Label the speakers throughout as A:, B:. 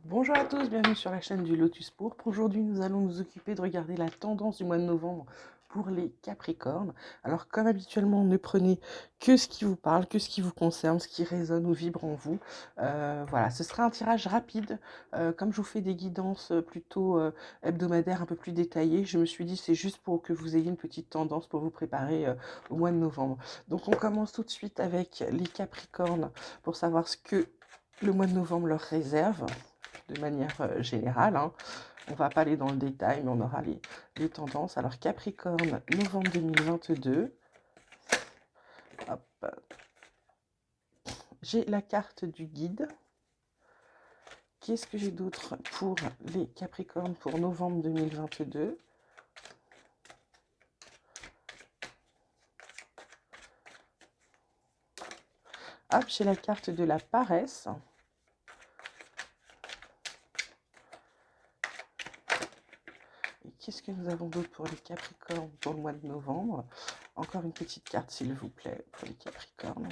A: Bonjour à tous, bienvenue sur la chaîne du Lotus Pourpre. Aujourd'hui, nous allons nous occuper de regarder la tendance du mois de novembre pour les Capricornes. Alors, comme habituellement, ne prenez que ce qui vous parle, que ce qui vous concerne, ce qui résonne ou vibre en vous. Voilà, ce sera un tirage rapide. Comme je vous fais des guidances plutôt hebdomadaires, un peu plus détaillées, je me suis dit c'est juste pour que vous ayez une petite tendance pour vous préparer au mois de novembre. Donc, on commence tout de suite avec les Capricornes pour savoir ce que le mois de novembre leur réserve de manière générale, hein. On ne va pas aller dans le détail, mais on aura les tendances. Alors Capricorne, novembre 2022. Hop. J'ai la carte du guide. Qu'est-ce que j'ai d'autre pour les Capricornes pour novembre 2022? Hop, j'ai la carte de la paresse. Et qu'est-ce que nous avons d'autre pour les Capricornes pour le mois de novembre? Encore une petite carte, s'il vous plaît, pour les Capricornes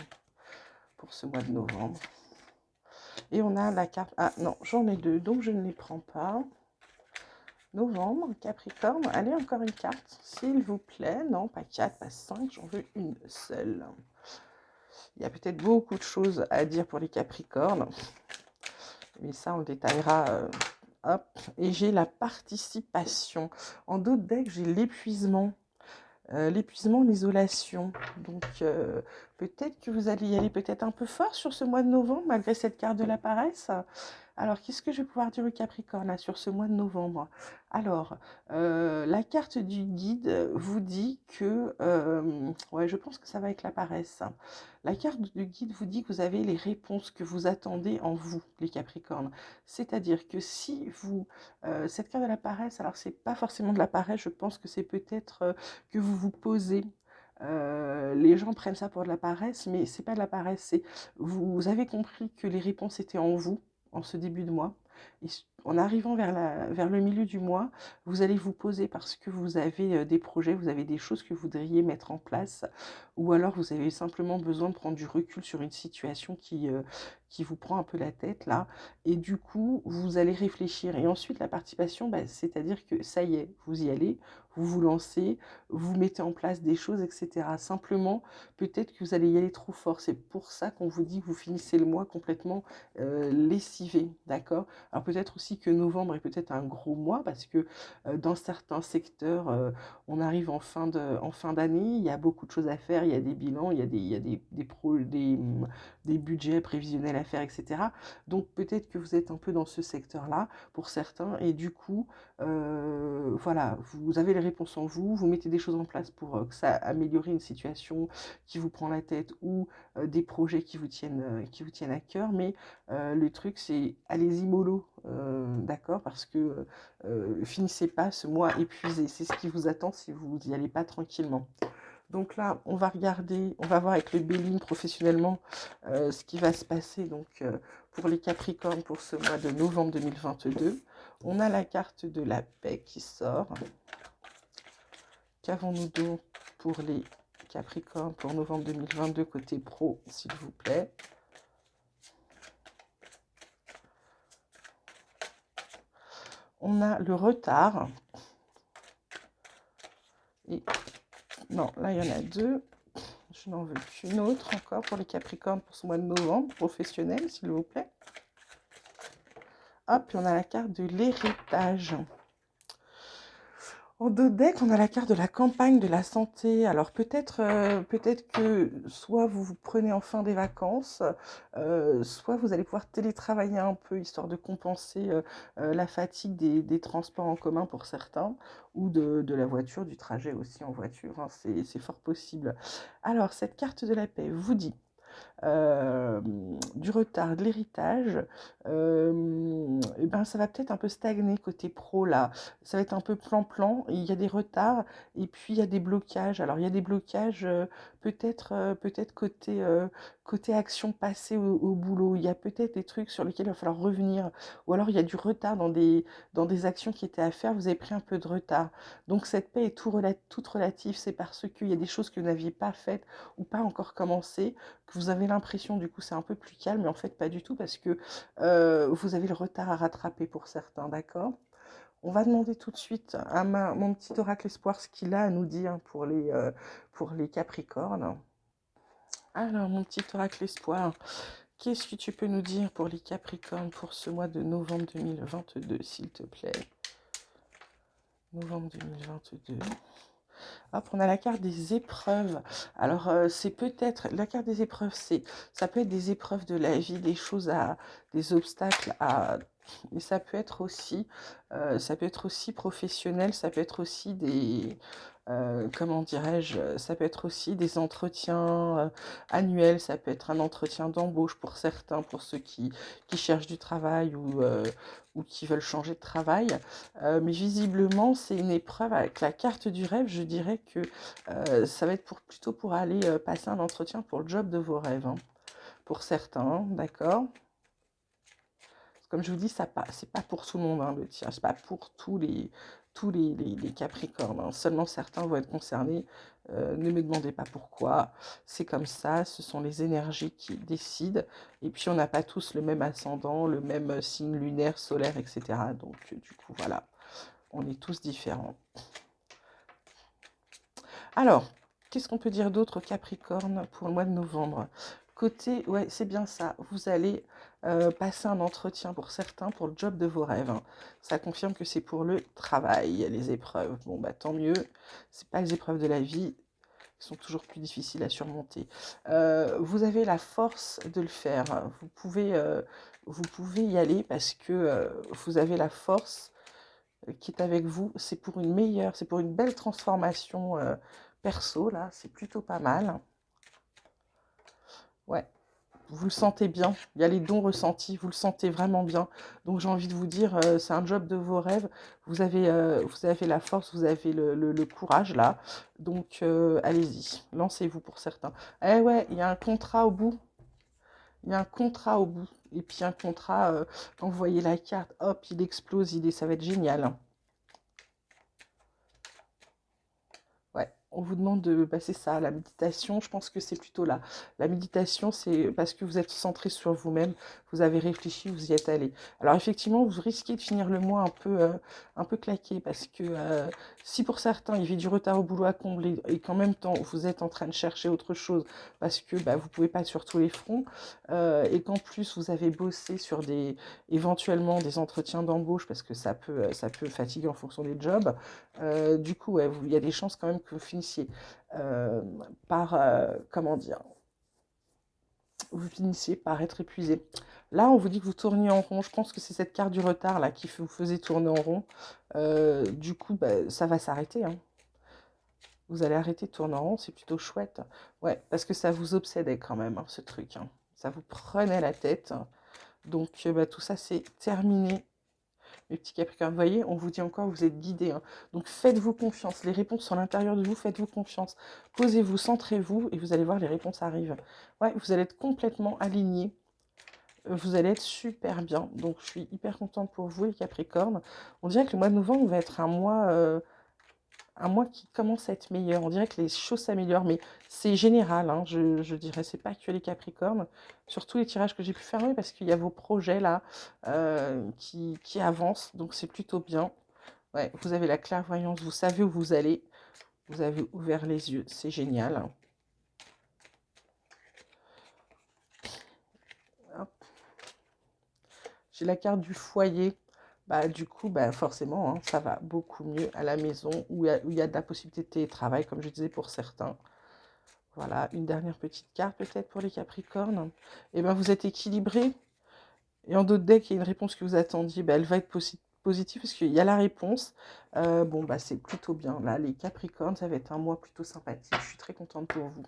A: pour ce mois de novembre. Et on a la carte... Ah non, j'en ai deux, donc je ne les prends pas. Novembre, Capricorne. Allez, encore une carte, s'il vous plaît. Non, pas 4, pas 5, j'en veux une seule. Il y a peut-être beaucoup de choses à dire pour les Capricornes. Mais ça, on le détaillera. Hop. Et j'ai la participation. En d'autres decks, j'ai l'épuisement. L'épuisement, l'isolation. Donc, peut-être que vous allez y aller peut-être un peu fort sur ce mois de novembre, malgré cette carte de la paresse. Alors, qu'est-ce que je vais pouvoir dire au Capricorne là, sur ce mois de novembre? Alors, la carte du guide vous dit que... ouais, je pense que ça va avec la paresse. La carte du guide vous dit que vous avez les réponses que vous attendez en vous, les Capricornes. C'est-à-dire que si vous... cette carte de la paresse, alors c'est pas forcément de la paresse, je pense que c'est peut-être que vous vous posez. Les gens prennent ça pour de la paresse, mais c'est pas de la paresse, c'est vous avez compris que les réponses étaient en vous en ce début de mois. Et en arrivant vers le milieu du mois, vous allez vous poser parce que vous avez des projets, vous avez des choses que vous voudriez mettre en place, ou alors vous avez simplement besoin de prendre du recul sur une situation qui vous prend un peu la tête là, et du coup vous allez réfléchir. Et ensuite la participation, bah, c'est-à-dire que ça y est, vous y allez, vous vous lancez, vous mettez en place des choses, etc. Simplement, peut-être que vous allez y aller trop fort. C'est pour ça qu'on vous dit que vous finissez le mois complètement lessivé, d'accord? Alors peut-être aussi que novembre est peut-être un gros mois parce que dans certains secteurs, on arrive en fin d'année, il y a beaucoup de choses à faire, il y a des bilans, il y a des budgets prévisionnels à faire, etc. Donc peut-être que vous êtes un peu dans ce secteur-là pour certains et du coup, voilà, vous avez les réponses en vous, vous mettez des choses en place pour que ça améliore une situation qui vous prend la tête ou des projets qui vous tiennent à cœur, mais le truc c'est allez-y mollo, d'accord, parce que finissez pas ce mois épuisé, c'est ce qui vous attend si vous n'y allez pas tranquillement. Donc là, on va regarder, on va voir avec le Béline professionnellement ce qui va se passer donc, pour les Capricornes pour ce mois de novembre 2022. On a la carte de la paix qui sort. Qu'avons-nous donc pour les Capricornes pour novembre 2022 côté pro, s'il vous plaît? On a le retard. Et non, là, il y en a deux. Je n'en veux qu'une autre encore pour les Capricornes pour ce mois de novembre, professionnel, s'il vous plaît. Hop, puis on a la carte de l'héritage. En dos de deck, on a la carte de la campagne de la santé. Alors peut-être que soit vous vous prenez enfin des vacances, soit vous allez pouvoir télétravailler un peu, histoire de compenser la fatigue des transports en commun pour certains, ou de la voiture, du trajet aussi en voiture, hein, c'est fort possible. Alors cette carte de la paix vous dit du retard, de l'héritage, et ben ça va peut-être un peu stagner côté pro là. Ça va être un peu plan-plan, il y a des retards et puis il y a des blocages. Alors il y a des blocages peut-être côté côté action passée au boulot. Il y a peut-être des trucs sur lesquels il va falloir revenir. Ou alors il y a du retard dans des actions qui étaient à faire. Vous avez pris un peu de retard. Donc cette paix est toute relative. C'est parce qu'il y a des choses que vous n'aviez pas faites ou pas encore commencé que vous avez l'impression, du coup, c'est un peu plus calme. Mais en fait, pas du tout parce que vous avez le retard à rattraper pour certains. D'accord? On va demander tout de suite à mon petit oracle espoir ce qu'il a à nous dire pour les Capricornes. Alors, mon petit oracle espoir, qu'est-ce que tu peux nous dire pour les Capricornes pour ce mois de novembre 2022, s'il te plaît? Novembre 2022. Hop, on a la carte des épreuves. Alors, c'est peut-être, la carte des épreuves, ça peut être des épreuves de la vie, des choses des obstacles mais ça peut être aussi professionnel, ça peut être aussi comment dirais-je, ça peut être aussi des entretiens annuels, ça peut être un entretien d'embauche pour certains, pour ceux qui cherchent du travail ou qui veulent changer de travail. Mais visiblement, c'est une épreuve avec la carte du rêve. Je dirais que ça va être plutôt pour aller passer un entretien pour le job de vos rêves, hein, pour certains, d'accord? Comme je vous dis, c'est pas pour tout le monde, hein, le tirage, c'est pas pour les Capricornes, hein. Seulement certains vont être concernés. Ne me demandez pas pourquoi. C'est comme ça, ce sont les énergies qui décident. Et puis on n'a pas tous le même ascendant, le même signe lunaire, solaire, etc. Donc du coup, voilà, on est tous différents. Alors, qu'est-ce qu'on peut dire d'autre Capricorne pour le mois de novembre? Côté, ouais, c'est bien ça. Vous allez passer un entretien pour certains pour le job de vos rêves, hein. Ça confirme que c'est pour le travail, les épreuves. Bon, bah tant mieux. C'est pas les épreuves de la vie qui sont toujours plus difficiles à surmonter. Vous avez la force de le faire. Vous pouvez y aller parce que vous avez la force qui est avec vous. C'est pour c'est pour une belle transformation perso, là. C'est plutôt pas mal. Ouais. Vous le sentez bien, il y a les dons ressentis, vous le sentez vraiment bien. Donc j'ai envie de vous dire, c'est un job de vos rêves. Vous avez la force, vous avez le courage là. Donc allez-y, lancez-vous pour certains. Eh ouais, il y a un contrat au bout. Il y a un contrat au bout. Et puis un contrat, quand vous voyez la carte, hop, il explose, ça va être génial, hein. Ouais, on vous demande de passer ça, la méditation, je pense que c'est plutôt là. La méditation, c'est parce que vous êtes centré sur vous-même, vous avez réfléchi, vous y êtes allé. Alors effectivement, vous risquez de finir le mois un peu claqué, parce que si pour certains, il y avait du retard au boulot à combler, et qu'en même temps, vous êtes en train de chercher autre chose, parce que bah, vous ne pouvez pas sur tous les fronts, et qu'en plus, vous avez bossé sur éventuellement des entretiens d'embauche, parce que ça peut fatiguer en fonction des jobs, du coup, ouais, il y a des chances quand même que vous finissiez euh, comment dire, vous finissiez par être épuisé. Là, on vous dit que vous tourniez en rond. Je pense que c'est cette carte du retard là qui vous faisait tourner en rond. Du coup, bah, ça va s'arrêter, hein. Vous allez arrêter de tourner en rond, c'est plutôt chouette. Ouais, parce que ça vous obsédait quand même, hein, ce truc, hein. Ça vous prenait la tête. Donc, bah, tout ça, c'est terminé. Mes petits Capricornes, vous voyez, on vous dit encore, vous êtes guidés, hein. Donc faites-vous confiance. Les réponses sont à l'intérieur de vous, faites-vous confiance. Posez-vous, centrez-vous et vous allez voir, les réponses arrivent. Ouais, vous allez être complètement alignés. Vous allez être super bien. Donc je suis hyper contente pour vous, les Capricornes. On dirait que le mois de novembre va être un mois qui commence à être meilleur. On dirait que les choses s'améliorent, mais c'est général, hein, je dirais. C'est pas que les Capricornes. Surtout les tirages que j'ai pu faire, oui, parce qu'il y a vos projets là qui avancent, donc c'est plutôt bien. Ouais, vous avez la clairvoyance, vous savez où vous allez. Vous avez ouvert les yeux, c'est génial. Hop. J'ai la carte du foyer. Bah, du coup, bah, forcément, hein, ça va beaucoup mieux à la maison où il y a de la possibilité de télétravail, comme je disais pour certains. Voilà, une dernière petite carte peut-être pour les Capricornes. Et ben vous êtes équilibré. Et en d'autres decks, il y a une réponse que vous attendiez, bah, elle va être positive parce qu'il y a la réponse. Bon, bah c'est plutôt bien. Là, les Capricornes, ça va être un mois plutôt sympathique. Je suis très contente pour vous.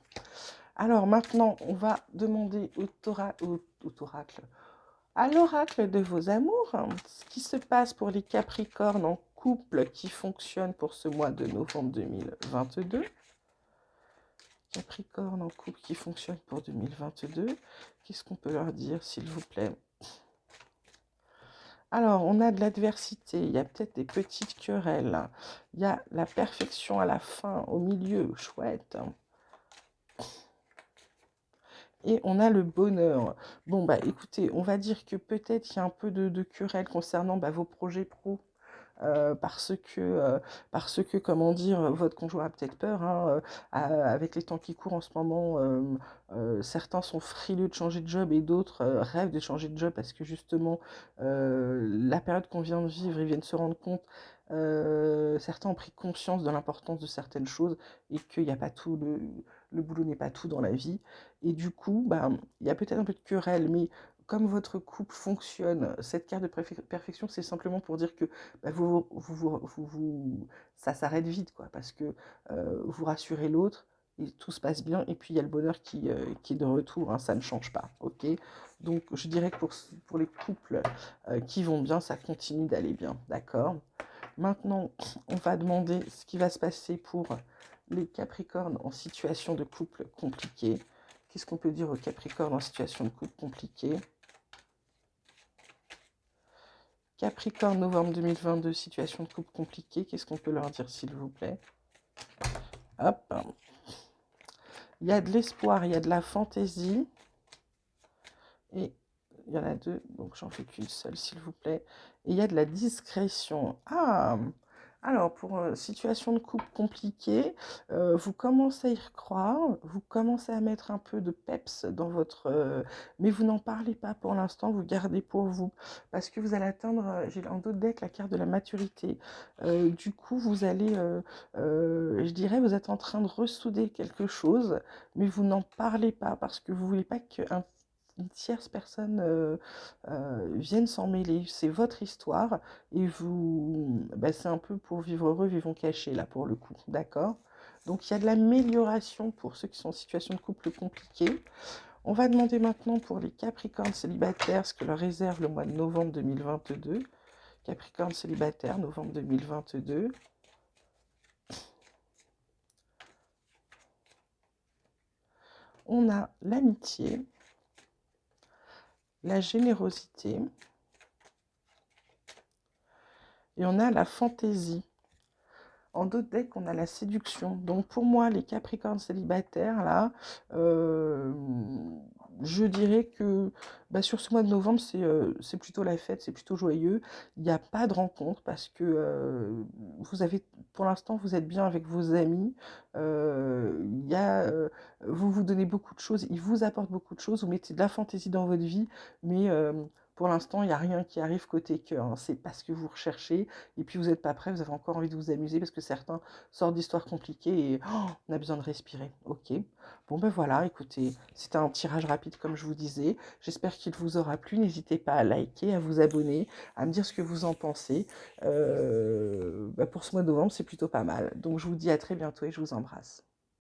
A: Alors maintenant, on va demander à l'oracle de vos amours, hein, ce qui se passe pour les Capricornes en couple qui fonctionne pour ce mois de novembre 2022. Capricorne en couple qui fonctionne pour 2022. Qu'est-ce qu'on peut leur dire, s'il vous plaît? Alors, on a de l'adversité, il y a peut-être des petites querelles, il y a la perfection à la fin, au milieu, chouette. Et on a le bonheur. Bon, bah écoutez, on va dire que peut-être il y a un peu de querelle concernant vos projets pro. Parce que, comment dire, votre conjoint a peut-être peur, hein, avec les temps qui courent en ce moment, certains sont frileux de changer de job et d'autres rêvent de changer de job parce que justement, la période qu'on vient de vivre, ils viennent se rendre compte, certains ont pris conscience de l'importance de certaines choses et qu'il n'y a pas tout, le boulot n'est pas tout dans la vie. Et du coup, il y a peut-être un peu de querelle, mais comme votre couple fonctionne, cette carte de perfection, c'est simplement pour dire que ça s'arrête vite, quoi, parce que vous rassurez l'autre, et tout se passe bien, et puis il y a le bonheur qui est de retour, hein, ça ne change pas, ok? Donc je dirais que pour les couples qui vont bien, ça continue d'aller bien, d'accord? Maintenant, on va demander ce qui va se passer pour les Capricornes en situation de couple compliqué. Qu'est-ce qu'on peut dire aux Capricornes en situation de couple compliqué? Capricorne, novembre 2022, situation de couple compliquée. Qu'est-ce qu'on peut leur dire, s'il vous plaît? Hop. Il y a de l'espoir, il y a de la fantaisie. Et il y en a deux, donc j'en fais qu'une seule, s'il vous plaît. Et il y a de la discrétion. Ah! Alors, pour situation de couple compliquée, vous commencez à y recroire, vous commencez à mettre un peu de peps dans votre... mais vous n'en parlez pas pour l'instant, vous gardez pour vous. Parce que vous allez atteindre, j'ai en d'autres decks la carte de la maturité. Du coup, vous allez, je dirais, vous êtes en train de ressouder quelque chose, mais vous n'en parlez pas parce que vous ne voulez pas qu'un une tierce personne vienne s'en mêler. C'est votre histoire et vous, c'est un peu pour vivre heureux, vivons cachés là pour le coup, d'accord? Donc il y a de l'amélioration pour ceux qui sont en situation de couple compliquée. On va demander maintenant pour les Capricornes célibataires ce que leur réserve le mois de novembre 2022. Capricorne célibataire, novembre 2022. On a l'amitié, la générosité et on a la fantaisie. En d'autres decks, on a la séduction. Donc pour moi, les Capricornes célibataires, là, je dirais que sur ce mois de novembre, c'est plutôt la fête, c'est plutôt joyeux. Il n'y a pas de rencontre parce que vous avez, pour l'instant, vous êtes bien avec vos amis. Il y a, vous vous donnez beaucoup de choses, ils vous apportent beaucoup de choses, vous mettez de la fantaisie dans votre vie, mais pour l'instant, il n'y a rien qui arrive côté cœur, hein. C'est pas ce que vous recherchez. Et puis vous n'êtes pas prêt, vous avez encore envie de vous amuser parce que certains sortent d'histoires compliquées et on a besoin de respirer. Ok. Bon voilà, écoutez, c'était un tirage rapide comme je vous disais. J'espère qu'il vous aura plu. N'hésitez pas à liker, à vous abonner, à me dire ce que vous en pensez. Pour ce mois de novembre, c'est plutôt pas mal. Donc je vous dis à très bientôt et je vous embrasse.